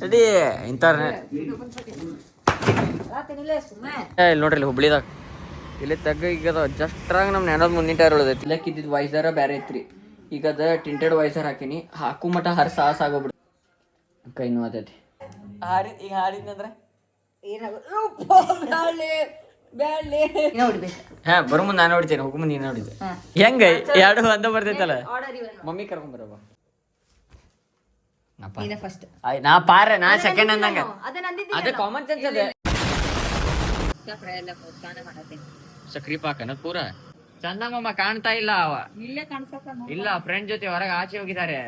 Ready ಇಂಥವ್ರ ಇಲ್ಲಿ ನೋಡ್ರಿ ಇಲ್ಲಿ ಹುಬ್ಳಿದಾಗ ಇಲ್ಲಿ ತಗ್ಗ ಈಗ ಜಸ್ಟ್ರಾಗ ನಮ್ಮ ನೆನದ ಮುಂದಿನ ಟೈರ್ ಉಳ್ದೈತಿ ಇಲ್ಲಕ್ಕೆ ಇದ್ದಿದ್ದು ವೈಸರ ಬೇರೆ ಐತ್ರಿ ಈಗ ಅದ ಟಿಂಟೆಡ್ ವೈಸರ್ ಹಾಕಿನಿ ಹಾಕು ಮಟ ಹರ್ ಸಾಹಸ ಆಗೋಗ್ಬಿಡು ಕೈ ನೋತೈತಿ ಈಗ ಹಾಡಿದ್ನಂದ್ರೆ ಹಾ ಬರೋ ಮುಂದೆ ನಾನು ನೋಡ್ತೇನೆ ಹೋಗು ಮುಂದೆ ನೀನು ನೋಡಿದ್ದೆ ಹೆಂಗ ಎರಡು ಅಂದ ಬರ್ತೈತಲ್ಲ ಮಮ್ಮಿ ಕರ್ಕೊಂಡ್ ಬರಬ ನಾ ಪಾರ ನಾ ಸೆಕೆಂಡ್ ಅಂದಂಗ ಅದ ಕಾಮನ್ ಸೆನ್ಸ್ ಅದ ಸಕ್ರಿ ಪಾಕನ ಪೂರ ಚಂದಮ್ಮ ಕಾಣ್ತಾ ಇಲ್ಲ ಅವ ಇಲ್ಲ ಫ್ರೆಂಡ್ ಜೊತೆ ಹೊರಗೆ ಆಚೆ ಹೋಗಿದ್ದಾರೆ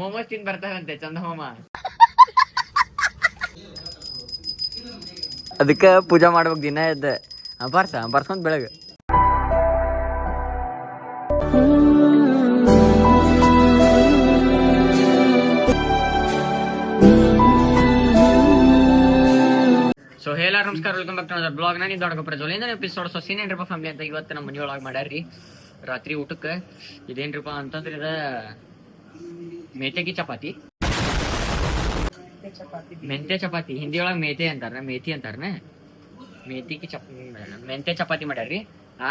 ಮೋಮೋಸ್ ತಿನ್ ಬರ್ತಾರಂತೆ ಚಂದಮ್ಮ ಅದಕ್ಕ ಪೂಜಾ ಮಾಡ್ಬೇಕು ದಿನ ಎದ್ದ ಬರ್ಸ್ಕೊಂಡ್ ಬೆಳಗ್ಗೆ ಸೊ ಹೇಳ ನಮಸ್ಕಾರ welcome back to another blog. ನಾನು ದೊಡ್ಡ ಪ್ರಜ್ವಲಿಂದ ಎಪಿಸೋಡ್ ಸೀನೇನ್ರಿಪ್ಪ ಫ್ಯಾಮಿಲಿ ಅಂತ ಇವತ್ತು ನಮ್ಮ ಮನೆಯೊಳಗೆ ಮಾಡ್ಯಾರ್ರಿ ರಾತ್ರಿ ಊಟಕ್ಕೆ. ಇದೇನ್ರಿಪ್ಪ ಅಂತಂದ್ರೆ ಇದ ಮೇಥೆಗಿ ಚಪಾತಿ, ಮೆಂತೆ ಚಪಾತಿ, ಹಿಂದಿ ಒಳಗೆ ಮೇಥೆ ಅಂತಾರ, ಮೇಥಿ ಅಂತಾರನ, ಮೆಂತೆ ಚಪಾತಿ ಮಾಡ್ಯಾರ್ರಿ.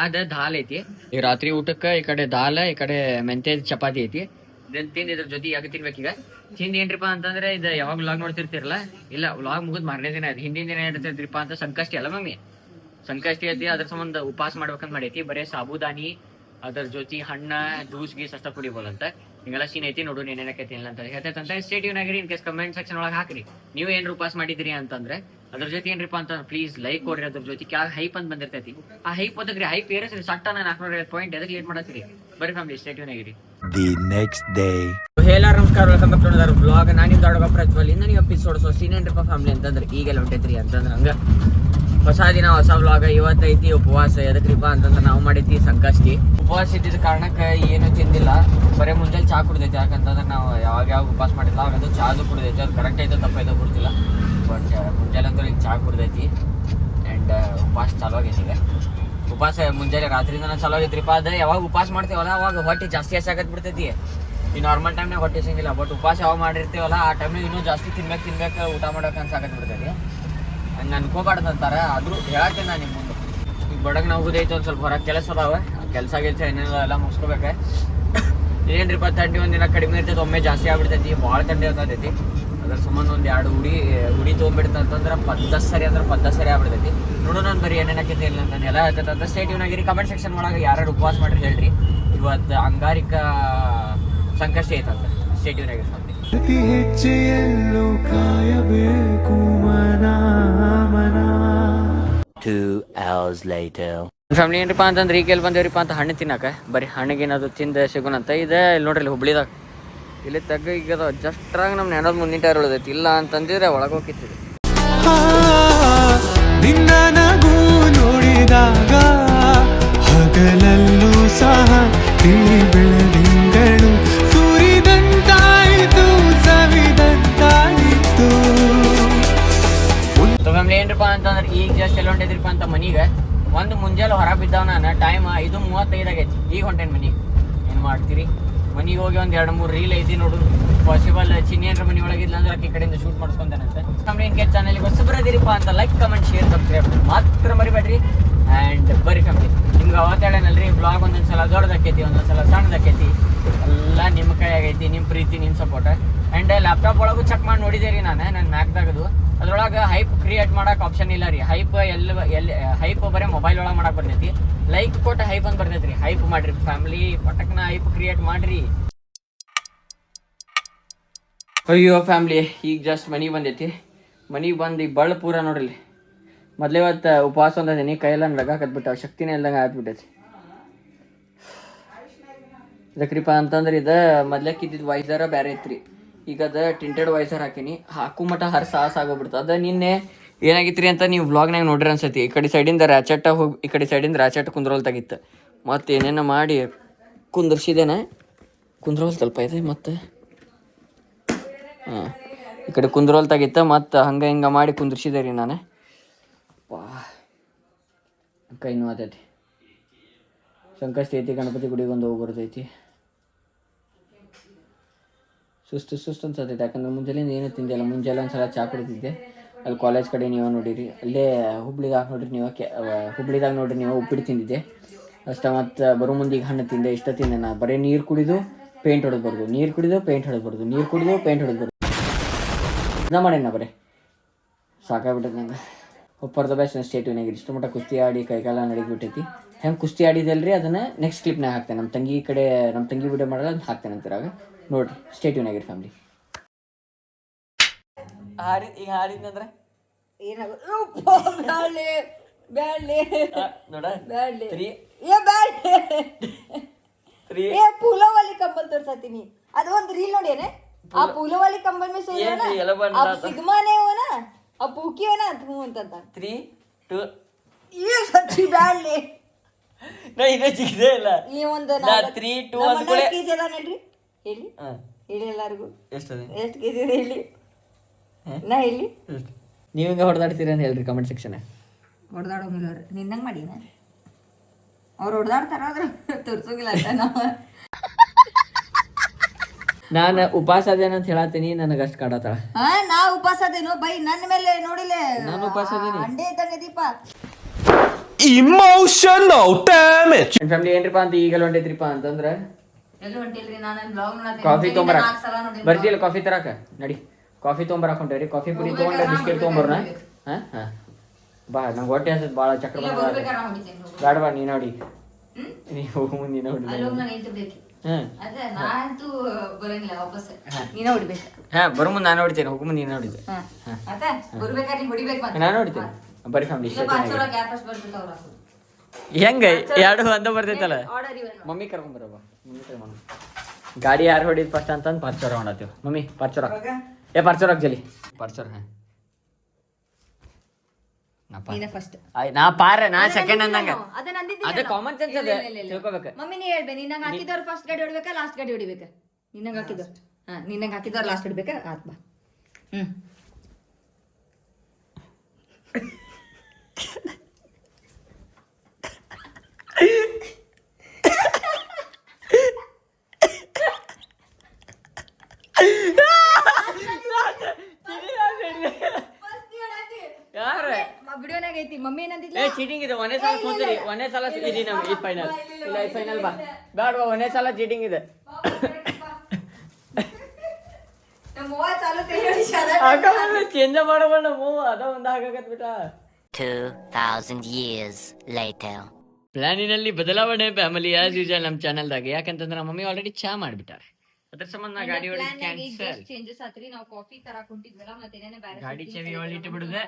ಅದ ದಾಲ್ ಐತಿ ಈಗ ರಾತ್ರಿ ಊಟಕ್ಕೆ. ಈ ಕಡೆ ದಾಲ್, ಈ ಕಡೆ ಮೆಂತೆ ಚಪಾತಿ ಐತಿ. ಇದನ್ನ ತಿಂದು ಇದ್ರ ಜೊತೆ ಯಾಕೆ ತಿನ್ಬೇಕೀಗ ತಿಂದು ಏನ್ರಿಪ್ಪ ಅಂತಂದ್ರೆ ಇದು ಯಾವಾಗ ವ್ಲಾಗ್ ನೋಡ್ತಿರ್ತಿರಲ್ಲ, ಇಲ್ಲ ವ್ಲಾಗ್ ಮುಗಿದ್ ಮಾರನೇ ದಿನ ಅದು ಹಿಂದಿನ ದಿನ ಏನಿರ್ತಿರ್ತಿರಪ್ಪ ಅಂತ ಸಂಕಷ್ಟಿ ಅಲ್ಲ ಮಮ್ಮಿ, ಸಂಕಷ್ಟಿ ಐತಿ. ಅದ್ರ ಸಂಬಂಧ ಉಪವಾಸ ಮಾಡ್ಬೇಕಂತ ಮಾಡೈತಿ. ಬರೇ ಸಾಬುದಾನಿ ಅದ್ರ ಜೊತೆ ಹಣ್ಣ ಜ್ಯೂಸ್ ಗೀಸ್ ಅಷ್ಟ ಕುಡಿಬೋದಂತ. ಹಿಂಗೆಲ್ಲ ಸೀನ್ ಐತಿ, ನೋಡು ಏನೇನಕೈತಿ ಇಲ್ಲ ಅಂತ ಹೇಳ್ತೈತಂತ. ಸ್ಟೇ ಟ್ಯೂನ್ ಆಗಿರಿ. ಇನ್ ಕೇಸ್ ಕಮೆಂಟ್ ಸೆಕ್ಷನ್ ಒಳಗೆ ಹಾಕ್ರಿ ನೀವು ಏನ್ರ ಉಪವಾಸ ಮಾಡಿದ್ರಿ ಅಂತಂದ್ರೆ. ಅದ್ರ ಜೊತೆ ಏನ್ರಿಪ್ಪ ಅಂತ ಪ್ಲೀಸ್ ಲೈಕ್ ಕೊಡ್ರಿ. ಅದ್ರ ಜೊತೆ ಕ್ಯಾಗ್ ಹೈಪ್ ಅಂತ ಬಂದಿರ್ತೈತಿ. ಆ ಹೈಪ್ ಓದಕ್ರಿ, ಹೈಪ್ ಏರಿಸ್ರಿ ಸಟ್ಟ. ನಾನು 450 ಪಾಯಿಂಟ್ ಎದಕ್ಕೆ ಲೇಟ್ ಮಾಡತ್ತೀರಿ. ಬರೀ ಫ್ಯಾಮಿಲಿ ಸ್ಟೇ ಟ್ಯೂನ್ ಆಗಿರಿ. The next day. ಹೇಳ ನಮಸ್ಕಾರ, welcome back to another blog. ನಾನು ದೊಡ್ಡ ಪ್ರಜ್ವಲ್. ಇಂದ ನೀವು ಎಪಿಸೋಡ್ ಸೀನೇನ್ರಿಪ್ಪ ಫ್ಯಾಮಿಲಿ ಅಂತಂದ್ರೆ ಈಗೆಲ್ಲ ಹೊಂಟೈತ್ರಿ ಅಂತಂದ್ರೆ ಹಂಗ ಹೊಸ ದಿನ ಹೊಸ ವ್ಲಾಗ್. ಇವತ್ತೈತಿ ಉಪವಾಸ. ಎದಕ್ರಿಪ್ಪ ಅಂತಂದ್ರೆ ನಾವು ಮಾಡೈತಿ ಸಂಕಷ್ಟಿ. ಉಪವಾಸ ಇದ್ದಿದ್ದ ಕಾರಣಕ್ಕೆ ಏನು ತಿಂದಿಲ್ಲ, ಬರೀ ಮುಂಜಾನೆ ಚಾ ಕುಡ್ದೈತಿ. ಯಾಕಂತಂದ್ರೆ ನಾವು ಯಾವಾಗ ಉಪವಾಸ ಮಾಡಿಲ್ಲ ಅವಾಗ ಅದು ಚಾದು ಕುಡ್ದೈತಿ. ಅದು ಕರೆಕ್ಟ್ ಐತೋ ತಪ್ಪೈತೋ ಗೊತ್ತಿಲ್ಲ, ಬಟ್ ಮುಂಜಾನೆ ಅಂತೂ ಈಗ ಚಾ ಕುಡ್ದೈತಿ. ಆ್ಯಂಡ್ ಉಪವಾಸ ಚಾಲು ಆಗೈತಿ. ಈಗ ಉಪವಾಸ ಮುಂಜಾನೆ ರಾತ್ರಿಯಿಂದ ಚಾಲು ಆಗೈತ್ರಿಪ್ಪ. ಅದು ಯಾವಾಗ ಉಪವಾಸ ಮಾಡ್ತೇವಲ್ಲ ಅವಾಗ ಹೊಟ್ಟೆ ಜಾಸ್ತಿ ಹಸಾಗತ್ ಬಿಡ್ತೈತಿ. ಈ ನಾರ್ಮಲ್ ಟೈಮ್ನಾಗ ಹೊಟ್ಟೆ ಸಿಂಗಿಲ್ಲ, ಬಟ್ ಉಪವಾಸ ಯಾವಾಗ ಮಾಡಿರ್ತೀವಲ್ಲ ಆ ಟೈಮ್ನಾಗ ಇನ್ನೂ ಜಾಸ್ತಿ ತಿನ್ಬೇಕು ಊಟ ಮಾಡೋಕೆ ಅನ್ಸಾಕತ್ ಬಿಡ್ತೈತಿ. ಹಂಗೆ ಅನ್ಕೋಬಾರ್ದು ಅಂತಾರೆ. ಆದರೂ ಹೇಳಕ್ಕೆ ನಾನು ನಿಮ್ಮ ಮುಂದೆ ಈಗ ಬಡಗ್ ನಾವು ಹೋದೈತೆ ಒಂದು ಸ್ವಲ್ಪ ಹೊರಗೆ ಕೆಲಸ ಅದಾವ. ಕೆಲಸ ಏನಿಲ್ಲ ಎಲ್ಲ ಮುಗಿಸ್ಕೋಬೇಕು. ಏನ್ರಿಪ್ಪ ಥಂಡಿ ಒಂದಿನ ಕಡಿಮೆ ಇರ್ತೈತೆ, ಒಮ್ಮೆ ಜಾಸ್ತಿ ಆಗ್ಬಿಡ್ತೈತಿ. ಭಾಳ ಥಂಡಿ ಇರ್ತೈತಿ. ಅದ್ರ ಸಂಬಂಧ ಒಂದು 2 ಉಡಿ ತೊಗೊಂಡ್ಬಿಡ್ತಂತಂದ್ರೆ ಪದ್ದ ಸರಿ ಆಗ್ಬಿಡ್ತೈತಿ. ನೋಡು ನಾನು ಬರೀ ಏನೇನಕ್ಕಿಂತ ಇಲ್ಲ ನಾನು ಎಲ್ಲ ಹೇಳ್ತೈತೆ ಅಂತ. ಸ್ಟೇ ಟ್ಯೂನ್ ಆಗಿರಿ. ಕಮೆಂಟ್ ಸೆಕ್ಷನ್ ಒಳಗೆ ಯಾರು ಉಪವಾಸ ಮಾಡ್ರಿ ಹೇಳ್ರಿ. ಇವತ್ತು ಅಂಗಾರಿಕ ಸಂಕಷ್ಟಿ ಐತಂತ. ಸ್ಟೇ ಟ್ಯೂನ್ ಆಗಿರಿ. ಅತಿ ಹೆಚ್ಚೆಯಲ್ಲೂ ಕಾಯಬೇಕು ಮನ. 2 hours later. ಫ್ಯಾಮಿಲಿ ಏನ್ರಿಪ್ಪ ಅಂತಂದ್ರೆ ಈಗ ಎಲ್ಲಿ ಬಂದೇವ್ರಿಪ್ಪ ಅಂತ ಹಣ್ಣು ತಿನ್ನಕ. ಬರೀ ಹಣ್ಣಿಗೇನಾದ್ರು ತಿಂದು ಸಿಗೋಣಂತ. ಇದೆ ಇಲ್ಲಿ ನೋಡ್ರಿ ಇಲ್ಲಿ ಹುಬ್ಳಿದಾಗ ಇಲ್ಲಿ ತಗ್ಗ ಈಗ ಜಸ್ಟ್ರಾಗ ನಮ್ಮ ನೆನದ ಮುಂದಿನ ಟೈರ್ ಉಳ್ದೈತಿ. ಇಲ್ಲ ಅಂತಂದಿದ್ರೆ ಒಳಗೆ ಹೋಗಿತ್ತಿದೆ. ನಿನ್ನ ನಗು ನೋಡಿದಾಗ ಹಗಲಲ್ಲೂ ಸಹ ತಿಳಿ ಬೆಳದಿಂಗಳು ಸೂರಿದಂತಾಯಿತು, ಸವಿದಂತಾಯಿತು. ಫ್ಯಾಮಿಲಿ ಏನ್ರಿಪ್ಪ ಅಂತಂದ್ರೆ ಈಗ ಜಸ್ಟ್ ಎಲ್ಲಿ ಹೊಂಟೈತ್ರಿಪ್ಪ ಅಂತ ಮನಿಗೆ. ಒಂದು ಮುಂಜಾನೆ ಹೊರ ಬಿದ್ದಾವ ನಾನು. ಟೈಮ್ 5:35 ಆಗೈತಿ. ಈಗ ಹೊಂಟೇನು ಮನಿ. ಏನು ಮಾಡ್ತೀರಿ, ಮನಿಗೆ ಹೋಗಿ ಒಂದು 2-3 ರೀಲ್ ಐತಿ ನೋಡು. ಪಾಸಿಬಲ್ ಚಿನ್ನೇನ್ರ ಮನೆ ಒಳಗಿಲ್ಲ ಅಂದ್ರೆ ಆಕೆ ಕಡೆಯಿಂದ ಶೂಟ್ ಮಾಡಿಸ್ಕೊಂತಾನಂತೆ. ನಮ್ಮ ಏನು ಕೇಸ್ ಚಾನಲ್ಗೆ ಹೊಸಬರದಿರಿಪ್ಪ ಅಂತ ಲೈಕ್, ಕಮೆಂಟ್, ಶೇರ್, ಸಬ್ಸ್ಕ್ರೈಬ್ ಮಾತ್ರ ಮರಿಬೇಡ್ರಿ. ಆ್ಯಂಡ್ ಬರೀ ಫ್ಯಾಮಿಲಿ ನಿಮ್ಗೆ ಅವತ್ತು ಹೇಳೇನಲ್ರಿ, ಬ್ಲಾಗ್ ಒಂದೊಂದ್ಸಲ ದೊಡ್ಡದಾಕೈತಿ, ಒಂದೊಂದ್ಸಲ ಸಣ್ಣದಾಕೈತಿ. ಎಲ್ಲ ನಿಮ್ಮ ಕೈ ಆಗೈತಿ, ನಿಮ್ಮ ಪ್ರೀತಿ, ನಿಮ್ಮ ಸಪೋರ್ಟ್. ಆ್ಯಂಡ್ ಲ್ಯಾಪ್ಟಾಪ್ ಒಳಗೂ ಚೆಕ್ ಮಾಡಿ ನೋಡಿದೆ ರೀ ನಾನು, ನನ್ನ ಮ್ಯಾಕ್ದಾಗದು. ಅದ್ರೊಳಗೆ ಹೈಪ್ ಕ್ರಿಯೇಟ್ ಮಾಡೋಕೆ ಆಪ್ಷನ್ ಇಲ್ಲ ರೀ. ಹೈಪ್ ಎಲ್ಲಿ ಹೈಪ್ ಬರೀ ಮೊಬೈಲ್ ಒಳಗೆ ಮಾಡಕ್ಕೆ ಬರ್ತೈತಿ. ಲೈಕ್ ಕೊಟ್ಟು ಹೈಪ್ ಅಂತ ಬರ್ತೈತಿ ರೀ. ಹೈಪ್ ಮಾಡಿರಿ ಫ್ಯಾಮಿಲಿ, ಪಟಕ್ನ ಹೈಪ್ ಕ್ರಿಯೇಟ್ ಮಾಡಿರಿ. ಅಯ್ಯೋ ಫ್ಯಾಮ್ಲಿ, ಈಗ ಜಸ್ಟ್ ಮನೆಗೆ ಬಂದೈತಿ. ಮನೆಗೆ ಬಂದು ಈಗ ಬಳ್ಳ ಪೂರ ನೋಡ್ರಿ. ಮೊದಲೇ ಇವತ್ತು ಉಪವಾಸ ಒಂದೀನಿ, ಕೈಯೆಲ್ಲ ನಗಾಕತ್ಬಿಟ್ಟ, ಶಕ್ತಿನೇ ಇಲ್ದಂಗೆ ಆಗ್ಬಿಟ್ಟೈತಿ. ಇದಕ್ರಿಪ್ಪ ಅಂತಂದ್ರೆ ಇದು ಮೊದ್ಲಕ್ಕಿದ್ದಿದ್ದು ವೈಸರ ಬೇರೆ ಐತ್ರಿ. ಈಗ ಅದು ಟಿಂಟೆಡ್ ವೈಸರ್ ಹಾಕಿನಿ. ಹಾಕು ಮಟ ಹರ್ ಸಾಹಸ ಆಗೋಗ್ಬಿಡ್ತು. ಅದು ನಿನ್ನೆ ಏನಾಗಿತ್ತು ರೀ ಅಂತ ನೀವು ವ್ಲಾಗ್ನಾಗ ನೋಡ್ರಿ ಅನ್ಸತಿ. ಈ ಕಡೆ ಸೈಡಿಂದ ರ್ಯಾಚೆಟ್ ಹೋಗಿ, ಈ ಕಡೆ ಸೈಡಿಂದ ರ್ಯಾಚೆಟ್ ಕುಂದ್ರೋಲ್ ತೆಗಿತ್ತು. ಮತ್ತು ಏನೇನೋ ಮಾಡಿ ಕುಂದ್ರಿಸಿದೇನೆ, ಕುಂದ್ರೋಲ್ ತಲ್ಪ ಇದೆ. ಮತ್ತು ಈ ಕಡೆ ಕುಂದ್ರೋಲ್ ತೆಗಿತ್ತ. ಮತ್ತು ಹಂಗೆ ಹಿಂಗೆ ಮಾಡಿ ಕುಂದ್ರಿಸಿದೆ ರೀ ನಾನು. ಕೈ ನೋತೈತಿ. ಸಂಕಷ್ಟಿ ಐತಿ, ಗಣಪತಿ ಗುಡಿಗೆ ಒಂದು ಹೋಗಿ ಬರ್ತೈತಿ. ಸುಸ್ತು ಅನ್ಸತ್ತೈತೆ. ಯಾಕಂದ್ರೆ ಮುಂಜಾನೆಯಿಂದ ಏನೂ ತಿಂದಿಲ್ಲ. ಮುಂಜಾನೆ ಒಂದ್ಸಲ ಚಾ ಕುಡಿದಿದ್ದೆ ಅಲ್ಲಿ ಕಾಲೇಜ್ ಕಡೆ ನೀವು ನೋಡಿರಿ. ಅಲ್ಲೇ ಹುಬ್ಳಿದಾಗ ನೋಡ್ರಿ ನೀವು ಉಪ್ಪಿಟ್ಟು ತಿಂದಿದ್ದೆ ಅಷ್ಟ. ಮತ್ತು ಬರೋ ಮುಂದಿಗೆ ಹಣ್ಣು ತಿಂದೆ. ಇಷ್ಟ ತಿಂದೆ. ನಾ ಬರೀ ನೀರು ಕುಡಿದು ಪೇಂಟ್ ಹೊಡೆದು ಬರ್ದು, ನೀರು ಕುಡಿದು ಪೇಂಟ್ ಹೊಡೆದು ಬರ್ದು, ನೀರು ಕುಡಿದು ಪೇಂಟ್ ಹೊಡೆದು ಬರ್ದು ಇದನ್ನ ಮಾಡೇನ ಬರೀ ಸಾಕಾಗ್ಬಿಟ್ಟೈತೆ ನಂಗೆ. ಉಪ್ಪರ್ದ ಬೆಸ್ಟ್ ಸ್ಟೇಟಿವ್ನಾಗ ಇಷ್ಟು ಮಟ್ಟ ಕುಸ್ತಿ ಆಡಿ ಕೈಕಾಲ ನಡಿಗ್ಬಿಟ್ಟೈತಿ. ಹೆಂಗೆ ಕುಸ್ತಿ ಆಡಿದಲ್ರಿ ಅದನ್ನು ನೆಕ್ಸ್ಟ್ ಕ್ಲಿಪ್ನಾಗ ಹಾಕ್ತೇನೆ. ನಮ್ಮ ತಂಗಿ ವಿಡಿಯೋ ಮಾಡಲ್ಲ ಅದನ್ನ ಹಾಕ್ತೇನೆ ಅಂತೀರಾಗ ನೋಡಿರಿ. ಸ್ಟೇಟಿವ್ನಾಗಿರಿ ಫ್ಯಾಮಿಲಿ. ಈಗ ಹಾರಿದ್ನಂದ್ರೆ ಪೂಲವಾಲಿ ಕಂಬಲ್ ತೋರ್ಸತ್ತೀನಿ. ಅದು ಒಂದು ರೀಲ್ ನೋಡಿ ಆ ಪೂಲವಾಲಿ ಕಂಬಲ್ में सोया ना अब सिग्मा ने हो ना अब पूकी हो ना तू ಅಂತ 3 2 ये सच्ची ಬ್ಯಾಡ್ಲೆ ನಾ ಇದೇ ಚಿಕ್ಕದೇ ಇಲ್ಲ. ಈ ಒಂದು 3 2 ಅಂದ್ಕೊಳ್ಳೆ ಕೆಜಿ ಅದ ನೋಡ್ರಿ. ಹೇಳಿ ಹೇಳಿ ಎಲ್ಲರಿಗೂ ಎಷ್ಟು ಕೆಜಿ ಇದೆ ಹೇಳಿ. ನಾ ಹೇಳಿ ನೀವು ಹಿಂಗೆ ಹೊಡೆದಾಡ್ತೀರ ಅಂತ ಹೇಳ್ರಿ ಕಮೆಂಟ್ ಸೆಕ್ಷನ್. ಹೊಡೆದಾಡೋಂಗಿಲ್ಲ ಅವ್ರು ನಿನ್ನಂಗೆ ಮಾಡಿನ ಅವ್ರು ಹೊಡೆದಾಡ್ತಾರ ಆದ್ರೆ ತೋರ್ಸೋಂಗಿಲ್ಲ ಅಂತ ನಾವು. ನಾನು ಉಪವಾಸ ಅದೇನಂತ ಹೇಳತ್ತೀನಿ, ನನಗೆ ಅಷ್ಟು ಕಾಡತ್ತಾಳ. ನಾ ಉಪವಾಸ ಅದೇನು ಬೈ ನನ್ನ ಮೇಲೆ ನೋಡಿಲ್ಲ. ನಾನು ಉಪವಾಸ ಅದೇನಿ. ಅಂಡೆ ಇದ್ದಂಗೆ ದೀಪ Emotional damage. ನನ್ನ ಫ್ಯಾಮಿಲಿ ಏನ್ರಿಪ್ಪ ಅಂತ ಈಗಲ್ಲ ಹೊಂಟೈತ್ರಿಪ್ಪ ಅಂತಂದ್ರೆ ಎಲ್ಲೂ ಹೊಂಟಿಲ್ರಿ. ನಾನು ಬ್ಲಾಗ್ ಮಾಡತ್ತೆ ಕಾಫಿ ತೊಗೊಂಬರ ಬರ್ತಿಲ್ಲ. ಕಾಫಿ ತರಾಕ ನಡಿ. ಕಾಫಿ ತೊಗೊಂಬರಕ್ ಹೊಂಟೇರಿ. ಕಾಫಿ ಪುಡಿ ತೊಗೊಂಡ್ರೆ ಬಿಸ್ಕೆಟ್ ತೊಗೊಂಬರ್ನ. ಹಾಂ ಬಾ ನಂಗೆ ಹೊಟ್ಟೆ ಹಸದ್ ಭಾಳ ಚಕ್ರ ಬೇಡ ಬಾ. ನೀನು ನೋಡಿ ನೀವು ಹೋಗು ಮುಂದೆ ನೀನು ಹೊಡಿ. ಹಾಂ ಬರೋ ಮುಂದೆ ನಾನು ಹೊಡಿತೇನೆ. ಹೋಗು ಮುಂದೆ ನೀನು ಹೊಡಿದೆ. ನಾನು ಹೊಡಿತೇನೆ. ಬರೀ ಫ್ಯಾಮಿಲಿ ಹೆಂಗೆ ಎರಡು ಅಂತ ಬರ್ತೈತಲ್ಲ. ಮಮ್ಮಿ ಕರ್ಕೊಂಬರವ. ಗಾಡಿ ಯಾರು ಹೊಡಿದ್ ಫಸ್ಟ್ ಅಂತಂದು ಪರ್ಚೋರ ಹೊಡತ್ತೀವಿ. ಮಮ್ಮಿ ಪರ್ಚೋರ ಪರ್ಚೋರಾಗ ಜಲಿ ಪರ್ಚೋರ. ಹಾಂ ನಾ ಪಾರ ನಾ ಸೆಕೆಂಡ್ ಅಂದಂಗ ಅದೇ ಕಾಮನ್ ಸೆನ್ಸ್ ಅದ ತಿಳ್ಕೊಬೇಕು. ಮಮ್ಮಿ ನೀ ಹೇಳ್ಬೇ ನಿನ್ನಂಗೆ ಹಾಕಿದವ್ರು ಫಸ್ಟ್ ಗಾಡಿ ಹೊಡಿಬೇಕಾ ಲಾಸ್ಟ್ ಗಾಡಿ ಹೊಡಿಬೇಕಾ? ನಿನ್ನಂಗೆ ಹಾಕಿದವ್ರು ನಿನ್ನಂಗೆ ಹಾಕಿದವ್ರು ಲಾಸ್ಟ್ ಹೊಡಿಬೇಕಾ? ಆತ್ ಬಾ. ವಿಡಿಯೋನಾಗ ಐತಿ. ಮಮ್ಮಿ ಏನಂತಿದ್ಲ ಚೀಟಿಂಗ್ ಇದೆ. ಒಂದೇ ಸಲ ಸೋತಿರಿ. ಒಂದೇ ಸಲ ಸಿಕ್ಕಿದಿ ನಮ್ಗೆ ಈ ಫೈನಲ್. ಇಲ್ಲ ಈ ಫೈನಲ್ ಬಾ ಬೇಡ ಬಾ. ಒಂದೇ ಸಲ ಚೀಟಿಂಗ್ ಇದೆ. ಚೇಂಜ್ ಮಾಡಬೇಡ ಮೂವ್ ಅದ ಒಂದು ಹಾಗಾಕತ್ ಬಿಟ್ಟ. 2000 years later. ಪ್ಲಾನಿನಲ್ಲಿ ಬದಲಾವಣೆ ಫ್ಯಾಮಿಲಿ ಆಸ್ ಯೂಶುವಲ್ ನಮ್ಮ ಚಾನಲ್ದಾಗ. ಯಾಕಂತಂದ್ರೆ ನಮ್ಮ ಮಮ್ಮಿ ಆಲ್ರೆಡಿ ಚಾ ಮಾಡಿಬಿಟ್ಟಾರೆ. ಅದ್ರ ಸಂಬಂಧ ನಾ ಗಾಡಿ ಒಳಗೆ ಕ್ಯಾನ್ಸಲ್ ಚೇಂಜಸ್ ಆತ್ರಿ. ನಾವು ಕಾಫಿ ತರಕ್ ಹೊಂಟಿದ್ವಲ್ಲ ಮತ್ತೆ ಏನೇನೇ ಬೇರೆ ಗಾಡಿ ಚೆವಿ ಒಳಗೆ ಇಟ್ಟು ಬಿಡುದೆ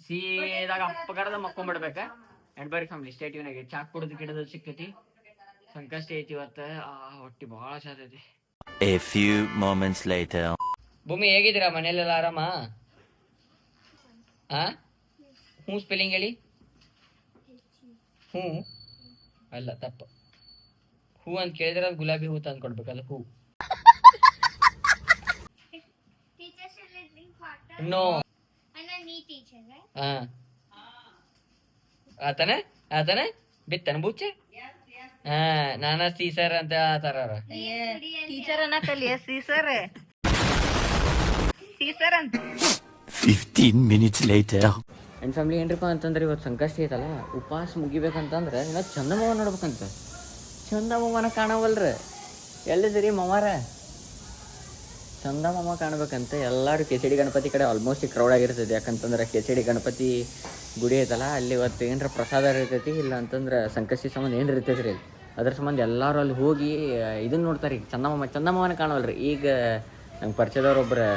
ಸೀದಾಗ ಅಪ್ಪಗಡದ ಮಕ್ಕೊಂಡ್ಬಿಡ್ಬೇಕ. ಅಂಡ್ ಬರೀ ಫ್ಯಾಮಿಲಿ ಸ್ಟೇಟಿವ್ನಾಗೆ ಚಾ ಕುಡಿದು ಗಿಡದ ಸಿಕ್ಕತಿ. ಸಂಕಷ್ಟ ಐತಿ ಇವತ್ತು. ಹೊಟ್ಟಿ ಭಾಳ ಚಾತೈತಿ. A few moments later. ಭೂಮಿ ಹೇಗಿದ್ದೀರಾ? ಮನೇಲೆಲ್ಲ ಆರಾಮ? ಹ್ಞೂ ಸ್ಪೆಲ್ಲಿಂಗ್ ಹೇಳಿ. ಹ್ಞೂ ಅಲ್ಲ ತಪ್ಪು. ಹೂ ಅಂತ ಕೇಳಿದ್ರೆ ಅದು ಗುಲಾಬಿ ಹೂ ತಂದು ಕೊಡ್ಬೇಕಲ್ಲ. ಹೂ ನೋ ಆತನ ಬಿತ್ತನ ಬೂಚೆ. ನಾನ ಸೀಸರ್ ಅಂತ ಆತಾರ ಟೀಚರ್ ಅನ್ನಕಲ್ಲಿ ಸೀಸರ್ ಅಂತ. 15 minutes later. ಆ್ಯಂಡ್ ಫ್ಯಾಮಿಲಿ ಏನ್ರಿಪ್ಪ ಅಂತಂದ್ರೆ ಇವತ್ತು ಸಂಕಷ್ಟ ಐತಲ್ಲ. ಉಪವಾಸ ಮುಗಿಬೇಕಂತಂದ್ರೆ ಇನ್ನ ಚಂದಮಾವ ನೋಡ್ಬೇಕಂತ. ಚಂದಮಾವನ ಕಾಣವಲ್ರ ಎಲ್ಲಿದ್ದೀರಿ ಮವಾರ? ಚಂದಮಾವ ಕಾಣ್ಬೇಕಂತ ಎಲ್ಲರೂ ಕೆಚಡಿ ಗಣಪತಿ ಕಡೆ ಆಲ್ಮೋಸ್ಟ್ ಕ್ರೌಡ್ ಆಗಿರ್ತೈತಿ. ಯಾಕಂತಂದ್ರೆ ಕೆಚಡಿ ಗಣಪತಿ ಗುಡಿ ಐತಲ್ಲ ಅಲ್ಲಿ ಇವತ್ತು ಏನರ ಪ್ರಸಾದ ಇರ್ತೈತಿ. ಇಲ್ಲ ಅಂತಂದ್ರೆ ಸಂಕಷ್ಟಿ ಸಂಬಂಧ ಏನು ಇರ್ತೈತಿ ರೀ. ಅದ್ರ ಸಂಬಂಧ ಎಲ್ಲರೂ ಅಲ್ಲಿ ಹೋಗಿ ಇದನ್ನ ನೋಡ್ತಾರೆ. ಈಗ ಚಂದಮಾವನ ಕಾಣವಲ್ರಿ. ಈಗ ನಂಗೆ ಪರಿಚಯದವ್ರು ಒಬ್ಬರು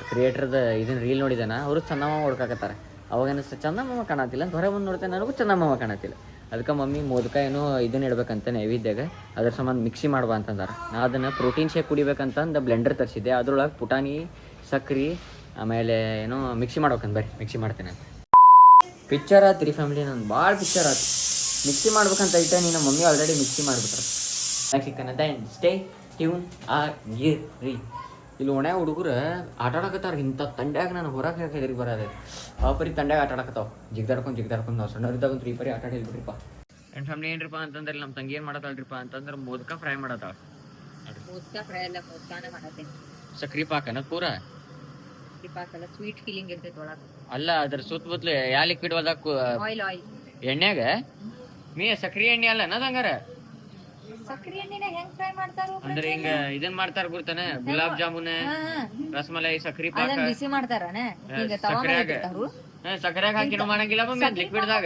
ಕ್ರಿಯೇಟರ್ದ ಇದನ್ನ ರೀಲ್ ನೋಡಿದಾನ. ಅವರು ಚಂದಮಾವ ಹುಡ್ಕಾಕತ್ತಾರೆ. ಅವಾಗ ಅನಿಸ್ತು ಚಂದಮಾವ ಕಾಣತ್ತಿಲ್ಲ ಅಂತ. ಹೊರಗೆ ಬಂದು ನೋಡ್ತೇನೆ ನನಗೂ ಚಂದಮಾವ ಕಾಣತ್ತಿಲ್ಲ. ಅದಕ್ಕೆ ಮಮ್ಮಿ ಮೋದಕ ಏನೋ ಇದನ್ನ ಇಡ್ಬೇಕಂತ ನೈವೇದ್ಯಾಗ. ಅದ್ರ ಸಂಬಂಧ ಮಿಕ್ಸಿ ಮಾಡುವ ಅಂತಂದಾರೆ. ನಾ ಅದನ್ನು ಪ್ರೋಟೀನ್ ಶೇಕ್ ಕುಡಿಬೇಕಂತಂದು ಬ್ಲೆಂಡರ್ ತರಿಸಿದ್ದೆ. ಅದ್ರೊಳಗೆ ಪುಟಾಣಿ ಸಕ್ರೆ ಆಮೇಲೆ ಏನೋ ಮಿಕ್ಸಿ ಮಾಡ್ಬೇಕಂತ. ಬರ್ರಿ ಮಿಕ್ಸಿ ಮಾಡ್ತೇನೆ ಅಂತ. ಪಿಕ್ಚರ್ ಆತು ರೀ ಫ್ಯಾಮಿಲಿ. ನಂದು ಭಾಳ ಪಿಕ್ಚರ್ ಆತು. ಮಿಕ್ಸಿ ಮಾಡ್ಬೇಕಂತ ಐತೆ. ನೀನು ಮಮ್ಮಿ ಆಲ್ರೆಡಿ ಮಿಕ್ಸಿ ಮಾಡಿಬಿಟ್ರೆ ಸಿಕ್ಕನಂತ. ಸ್ಟೇ ಟ್ಯೂನ್ ರೀ. ಇಲ್ಲಿ ಒಣ ಹುಡುಗರು ಆಟ ಆಡಕತ್ತಾರ. ಇಂಥ ತಂಡ್ಯಾಗ ನಾನು ಹೊರಗೆ ಹಾಕಿದ್ರಿ ಬರೋದೇ ಪರಿ ತಂಡ್ಯಾಗ ಆಟ ಆಡಕತ್ತಾವ. ಜಿಗ್ದಾಡ್ಕೊಂಡು ನಾವು ಸಣ್ಣವ್ರಿದ್ದಾಗಂತೂ ಈ ಪರಿ ಆಟ ಆಡಿಲ್ಬಿಡ್ರಿಪ್ಪ. ಆ್ಯಂಡ್ ಫ್ಯಾಮಿಲಿ ಏನ್ರಿಪ್ಪ ಅಂತಂದ್ರೆ ನಮ್ಮ ತಂಗಿ ಏನು ಮಾಡತ್ತಾಳ್ರಿಪ್ಪ ಅಂತಂದ್ರೆ ಮೋದಕ ಫ್ರೈ ಮಾಡತ್ತಾಳ. ಮೋದಕ ಫ್ರೈ ಅಲ್ಲ ಮೋದಕಾನ ಮಾಡತ್ತೇನೆ. ಸಕ್ರಿ ಪಾಕನ ಪೂರ ಹಾಕಲ್ಲ ಸ್ವೀಟ್ ಫೀಲಿಂಗ್ ಇರ್ತೈತೆ ಒಳಗ. ಅಲ್ಲ ಅದ್ರ ಸುತ್ತಮುತ್ತಲು ಯಾ ಲಿಕ್ವಿಡ್ ಒಳಗ ಆಯಿಲ್ ಎಣ್ಣೆಗ ಸಕ್ರಿ ಎಣ್ಣೆ ಅಲ್ಲ ಹಂಗಾರ ಸಕ್ರಿ ಎಣ್ಣೆನ ಹೆಂಗ್ ಫ್ರೈ ಮಾಡ್ತಾರೋ ಅಂದ್ರೆ ಹಿಂಗ ಇದನ್ ಮಾಡ್ತಾರ ಗುರ್ತಾನ ಗುಲಾಬ್ ಜಾಮೂನ್ ರಸಮಲೈ ಸಕ್ರಿ ಪಾಕ ಅದನ್ನ ಬಿಸಿ ಮಾಡ್ತಾರನ ಈಗ ತವಾ ಮೇಲೆ ಇಡ್ತಾರು. ಸಕ್ಕರೆಯಾಗ ಹಾಕಿನೂ ಮಾಡಂಗಿಲ್ಲ ಮಮ್ಮಿ ಲಿಕ್ವಿಡ್ದಾಗ.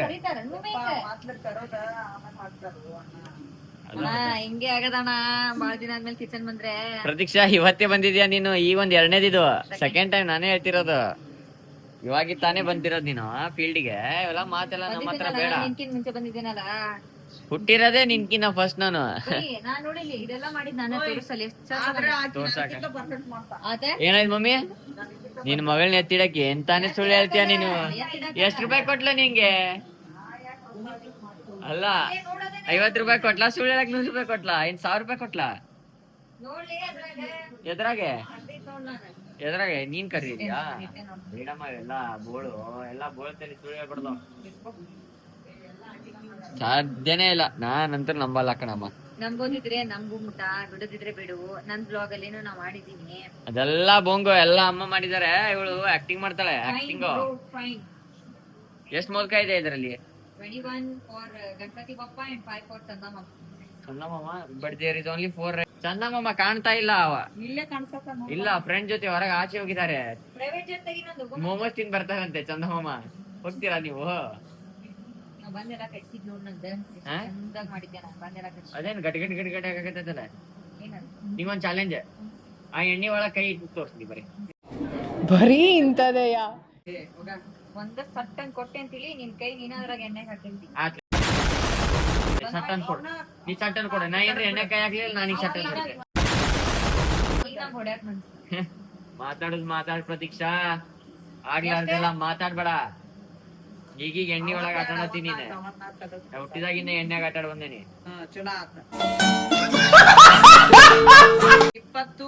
ಹಿಂಗೆ ಆಗದಣ್ಣ ಬಾಳ ದಿನ ಆದ್ಮೇಲೆ ಕಿಚನ್ ಬಂದ್ರೆ. ಪ್ರತೀಕ್ಷಾ ಇವತ್ತೇ ಬಂದಿದ್ಯಾ ನೀನು? ಈ ಒಂದ್ ಎರಡನೇದಿದು ಸೆಕೆಂಡ್ ಟೈಮ್ ನಾನೇ ಹೇಳ್ತಿರೋದು. ಇವಾಗಿ ತಾನೇ ಬಂದಿರೋದ್ ನೀನು ಫೀಲ್ಡ್ಗೆ. ಇವೆಲ್ಲ ಮಾತೆಲ್ಲ ನಮ್ಮ ಹತ್ರ ಬೇಡ. ನಿನ್ಕಿನ್ ಮುಂಚೆ ಬಂದಿದ್ದೀನಲ್ಲ, ಹುಟ್ಟಿರೋದೇ ನಿನ್ಕಿನ ಫಸ್ಟ್ ನಾನು. ನಾನ್ ನೋಡಿಲ್ಲ ಇದೆಲ್ಲ ಮಾಡಿದ್ ನಾನು ತೋರಿಸಲಿ. ತೋರ್ಸಾಕ ಏನಾಯ್ತು ಮಮ್ಮಿ? ನಿನ್ ಮಗಳನ್ನ ಎತ್ತಿಡಕ್ಕೆ ಎಂತಾನೆ ಸುಳ್ಳು ಹೇಳ್ತೀಯ ನೀನು? ಎಷ್ಟ್ ರೂಪಾಯಿ ಕೊಟ್ಲ ನಿಂಗೆ? ಅಲ್ಲ 50 ರೂಪಾಯಿ ಕೊಟ್ಲಾ? ಸುಳ್ಳು ಹೇಳಕ್ 100 ರೂಪಾಯಿ ಕೊಟ್ಲಾ? 1000 ರೂಪಾಯಿ ಕೊಟ್ಲಾ? ಎದ್ರಾಗೆ ನೀನ್ ಕರೀದ್ಯಾ? ಬೇಡಮ್ಮ ಎಲ್ಲ ಬೋಳು ಎಲ್ಲ ಬೋಳ್ತೇನೆ, ಸುಳ್ಳು ಹೇಳ್ಬಾರ್ದು. ಸಾಧ್ಯನೇ ಇಲ್ಲ, ನಾನಂತೂ ನಂಬಲ್ಲ ಕಣಮ್ಮ. ನಂಬೋದಿದ್ರೆ ನಂಬು ಮುಟ್ಟ, ಬಿಡೋದಿದ್ರೆ ಬಿಡು. ನನ್ ಬ್ಲಾಗ್ ಅಲ್ಲೇನೋ ನಾ ಮಾಡಿದೀನಿ. ಅದೆಲ್ಲ ಬೋಂಗು ಎಲ್ಲ ಅಮ್ಮ ಮಾಡಿದಾರೆ. ಇವಳು ಆಕ್ಟಿಂಗ್ ಮಾಡ್ತಾಳೆ. ಆಕ್ಟಿಂಗ್ ಎಷ್ಟ್ ಮೂಲಕ ಇದೆ ಇದ್ರಲ್ಲಿ? 21 for Ganapati Bappa and 5 for Chandamma. Chandamama but there is only 4. ಚಂದಮಾಮ ಕಾಣ್ತಾ ಇಲ್ಲ. ಅವ ಇಲ್ಲೇ ಕಾಣಿಸಕ ಇಲ್ಲ, ಫ್ರೆಂಡ್ ಜೊತೆ ಹೊರಗೆ ಆಚೆ ಹೋಗಿದ್ದಾರೆ. ಪ್ರೈವೇಟ್ ಜೊತೆ ಇನ್ನೊಂದು ಮೋಮೋಸ್ ತಿನ್ ಬರ್ತಾರಂತೆ ಚಂದಮಾಮ. ಹೋಗ್ತೀರಾ ನೀವು? ಬಂದೆಲ್ಲ ಕಟ್ಸಿದ್ ನೋಡ್ ನಂದು ಚಂದಾಗ ಮಾಡಿದ್ದೆ ನಾನು. ಬಂದೆಲ್ಲ ಕಟ್ಸಿ ಅದೇನ್ ಗಟ್ಟಿ ಗಟ್ಟಿ ಗಟ್ಟಿ ಗಟ್ಟಿ ಆಗತ್ತಲ್ಲ. ಏನದು ನೀವೊಂದ್ ಚಾಲೆಂಜ್, ಆ ಎಣ್ಣೆ ಒಳಗ ಕೈ ತೋರ್ಸ್ಲಿ ಬರೀ ಇಂತದೆಯಾ? ಒಂದ ಸಟ್ಟನ್ ಕೊಟ್ಟೆ ಅಂತಿಳಿ, ನಿನ್ ಕೈ ನೀನ ಅದ್ರಾಗ ಎಣ್ಣೆ ಹಾಕಿಂತಿ. ಸಟ್ಟನ್ ಕೊಡು, ನೀ ಸಟ್ಟನ್ ಕೊಡು. ನಾ ಏನ್ರಿ ಎಣ್ಣೆ ಕೈ ಹಾಕ್ಲಿಲ್ಲ, ನಾನೀಗ ಸಟ್ಟನ್ ಕೊಡ್ತೆ. ಈಗ ನಂಗೆ ಹೊಡ್ಯಾಕ್ ಮನ್ಸು. ಮಾತಾಡ್ ಪ್ರತೀಕ್ಷಾ. ಆಗ್ಲಾರ್ದೆಲ್ಲ ಮಾತಾಡ್ಬೇಡ. ಈಗೀಗ ಎಣ್ಣೆ ಒಳಗ ಆಟ ಆಡತ್ತೀನಿ. ಹುಟ್ಟಿದಾಗಿಂದ ಎಣ್ಣೆಗ ಆಟ ಆಡ್ ಬಂದೇನಿ. 20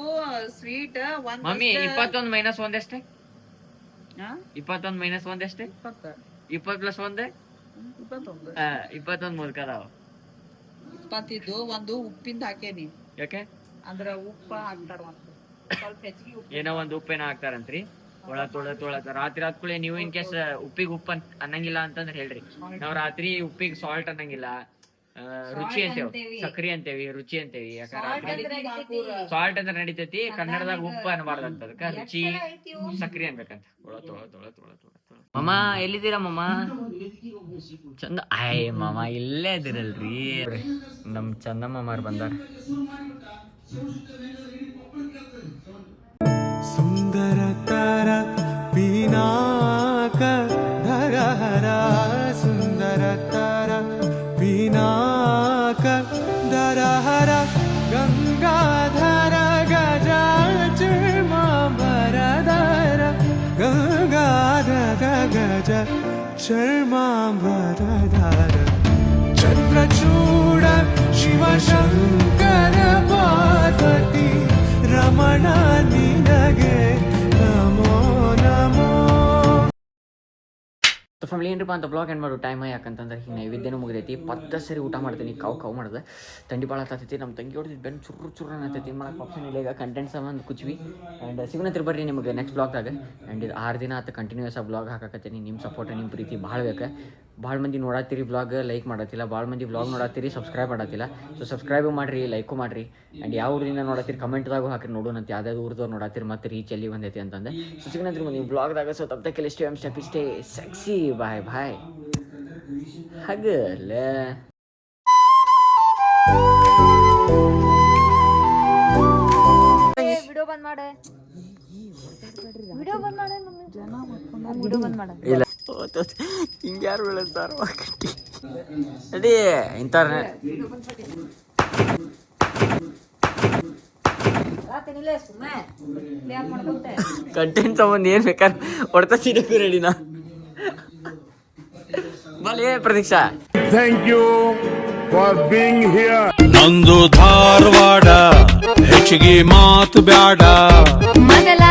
ಸ್ವೀಟ್ ಮಮ್ಮಿ 21 ಮೈನಸ್ 1 ಎಷ್ಟೇ? 21 ಮೈನಸ್ 1 ಎಷ್ಟೇ? 20 ಪ್ಲಸ್ 1 21 ಮೂಲಕ ಅದಾವ. 20 ಒಂದು ಉಪ್ಪಿಂದ ಹಾಕೇನಿ. ಯಾಕೆ? ಅಂದ್ರ ಉಪ್ಪ ಹಾಕ್ತಾರ, ಸ್ವಲ್ಪ ಹೆಚ್ಚಿಗೆ ಉಪ್ಪು. ಏನೋ ಒಂದ್ ಉಪ್ಪೇನ ಹಾಕ್ತಾರಂತ್ರಿ. ತೊಳ ರಾತ್ರಿ ಆದ್ಕೂಳೆ ನೀವು ಇನ್ ಕೇಸ್ ಉಪ್ಪಿಗೆ ಉಪ್ಪು ಅನ್ನಂಗಿಲ್ಲ ಅಂತಂದ್ರೆ ಹೇಳ್ರಿ. ನಾವ್ ರಾತ್ರಿ ಉಪ್ಪಿಗೆ ಸಾಲ್ಟ್ ಅನ್ನಂಗಿಲ್ಲ, ರುಚಿ ಅಂತೇವಿ, ಸಕ್ರಿ ಅಂತೇವಿ, ರುಚಿ ಅಂತೇವಿ. ಯಾಕಂದ್ರೆ ಸಾಲ್ಟ್ ಅಂದ್ರೆ ನಡಿತೈತಿ, ಕನ್ನಡದಾಗ ಉಪ್ಪು ಅನ್ಬಾರ್ದು ಅಂತ. ಅದಕ್ಕ ರುಚಿ ಸಕ್ರಿ ಅನ್ಬೇಕಂತ. ಮಮ್ಮ ಎಲ್ಲಿದ್ದೀರಾ ಮಮ್ಮ? ಚಂದ ಆಯ್ ಮಾಮ ಇಲ್ಲೇ ಇದಿರಲ್ರಿ. ನಮ್ ಚಂದ ಮಾಮಾರ್ ಬಂದಾರ. ಸುಂದರತರ ಪಿನಾಕ ಧರಹರ, ಸುಂದರತರ ಪಿನಾಕ ಧರಹರ, ಗಂಗಾಧರ ಗಜ ಚರ್ಮಾಂಬರಧರ, ಗಂಗಾಧರ ಗಜ ಚರ್ಮಾಂಬರಧರ, ಚಂದ್ರಚೂಡ ಶಿವಶಂಕರ ಪಾರ್ವತಿ ರಮಣ ನಿನಗೆ ನಮೋ ನಮೋ. ಫ್ಯಾಮಿಲಿ ಏನ್ರಿಪ್ಪ ಅಂತ ಬ್ಲಾಗ್ ಎಂಡ್ ಮಾಡೋ ಟೈಮ್. ಯಾಕಂತಂದ್ರೆ ಈಗ ನೈವೇದ್ಯನೂ ಮುಗಿದೈತಿ. 10 ಸರಿ ಊಟ ಮಾಡ್ತೀನಿ. ಕಾವು ಮಾಡಿದೆ. ತಂಡಿ ಭಾಳ ಹತ್ತೈತಿ. ನಮ್ಮ ತಂಗಿ ಹೊಡೆದಿದ್ದು ಬೆನ್ನು ಚುರ್ರು ಅನ್ನತೈತಿ. ಮಾಡಕ್ಕೆ ಆಪ್ಷನ್ ಇಲ್ಲ ಈಗ. ಕಂಟೆಂಟ್ ಸಂಬಂಧ ಕುಚ್ವಿ. ಆ್ಯಂಡ್ ಸಿಗೋಣತ್ರಿ ಬರ್ರಿ ನಿಮಗೆ ನೆಕ್ಸ್ಟ್ ಬ್ಲಾಗ್ದಾಗ. ಆ್ಯಂಡ್ ಇದು 6 ದಿನ ಆತ ಕಂಟಿನ್ಯೂಸ್ ಆಗಿ ಬ್ಲಾಗ್ ಹಾಕಕತ್ತೀನಿ. ನಿಮ್ಮ ಸಪೋರ್ಟ್ ನಿಮ್ಮ ಪ್ರೀತಿ ಭಾಳ ಬೇಕು. ಭಾಳ ಮಂದಿ ನೋಡತ್ತೀರಿ ಬ್ಲಾಗ್, ಲೈಕ್ ಮಾಡತ್ತಿಲ್ಲ. ಭಾಳ ಮಂದಿ ಬ್ಲಾಗ್ ನೋಡತ್ತೀರಿ, ಸಬ್ಸ್ಕ್ರೈಬ್ ಮಾಡತ್ತಿಲ್ಲ. ಸೊ ಸಬ್ಸ್ಕ್ರೈಬು ಮಾಡಿರಿ, ಲೈಕು ಮಾಡಿರಿ. ಆ್ಯಂಡ್ ಯಾವ ಊರಿಂದ ನೋಡತ್ತೀರಿ ಕಮೆಂಟ್ದಾಗೂ ಹಾಕಿ ನೋಡೋಣಂತ. ಯಾವ್ದಾದ್ರು ಊರ್ದವ್ರು ನೋಡತ್ತೀರಿ ಮತ್ತು ರೀಚ್ ಎಲ್ಲಿ ಬಂದೈತಿ ಅಂತಂದೆ. ಸೊ ಸಿಗೋಣತ್ರಿ ನೀವು ಬ್ಲಾಗ್ದಾಗ. ಸೊ ತಪ್ಪಕ್ಕೆ ಸ್ಟೇ ಸೆಕ್ಸಿ. Bye bye. ಹಗಲ ವಿಡಿಯೋ ಬಂದ್ ಮಾಡ, ವಿಡಿಯೋ ಬಂದ್ ಮಾಡ, ವಿಡಿಯೋ ಬಂದ್ ಮಾಡ. ಇಲ್ಲ ಹಿಂಗೆ ಯಾರು ಬೆಳೆಸ್ತಾರ ಅದೇ ಇಂಥವ್ರ ಕಂಟೆಂಟ್ ಸಂಬಂಧ ಏನ್ ಬೇಕಾದ್ರೆ ಹೊಡ್ತಾ ಸಿಡಕ್ಕೂ ರೆಡಿನಾ? ಬಲೇ Pratiksha. Thank you for being here. ನಂದು ಧಾರವಾಡ ಹೆಚ್ಚಿಗೆ ಮಾತು ಬ್ಯಾಡ. ಮಗಲ